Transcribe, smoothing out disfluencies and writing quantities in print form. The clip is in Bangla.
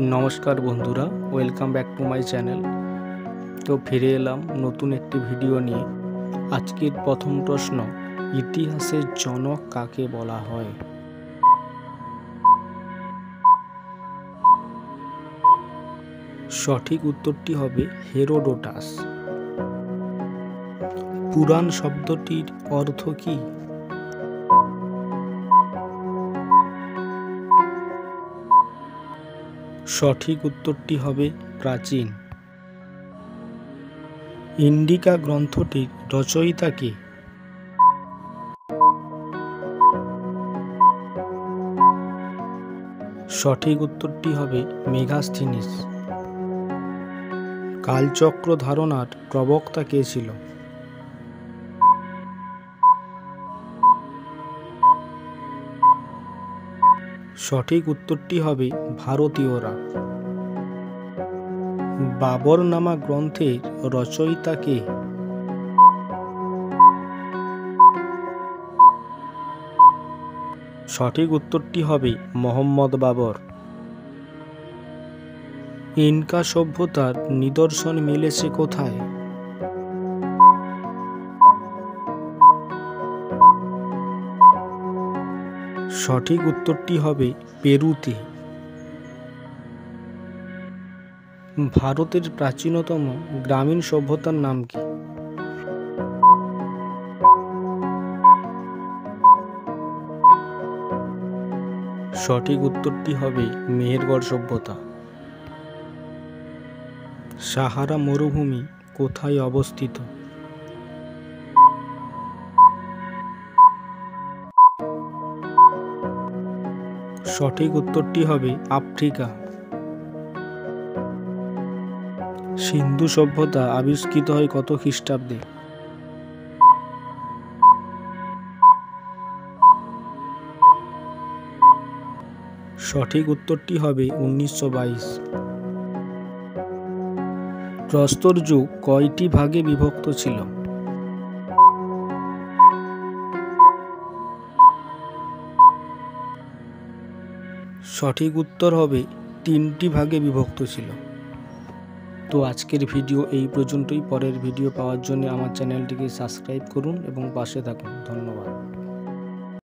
নমস্কার বন্ধুরা, welcome back to my channel. তো ফিরে এলাম নতুন একটি ভিডিও নিয়ে। আজকের প্রথম প্রশ্ন, ইতিহাসের জনক কাকে বলা হয়? সঠিক উত্তরটি হবে হেরোডোটাস। পুরাণ শব্দটির অর্থ কী? সঠিক উত্তরটি হবে প্রাচীন। ইন্ডিকা গ্রন্থটির রচয়িতা কে? সঠিক উত্তরটি হবে মেগাস্থিনিস। কালচক্র ধারণার প্রবক্তা কে ছিল? সঠিক উত্তরটি হবে ভারতীয়রা। বাবরনামা গ্রন্থের রচয়িতা কে? সঠিক উত্তরটি হবে মোহাম্মদ বাবর। ইনকা সভ্যতার নিদর্শন মিলেছে কোথায়? সঠিক উত্তরটি হবে পেরুতে। ভারতের প্রাচীনতম গ্রামীণ সভ্যতার নাম কি? সঠিক উত্তরটি হবে মেহেরগড় সভ্যতা। সাহারা মরুভূমি কোথায় অবস্থিত? সঠিক উত্তরটি হবে আফ্রিকা। সিন্ধু সভ্যতা আবিষ্কৃত হয় কত খ্রিস্টাব্দে? সঠিক উত্তরটি হবে 1922। প্রস্তর যুগ কয়টি ভাগে বিভক্ত ছিল? সঠিক উত্তর হবে 3টি ভাগে বিভক্ত ছিল। তো আজকের ভিডিও এই পর্যন্তই। পরের ভিডিও পাওয়ার জন্য আমার চ্যানেলটিকে সাবস্ক্রাইব করুন এবং পাশে থাকুন। ধন্যবাদ।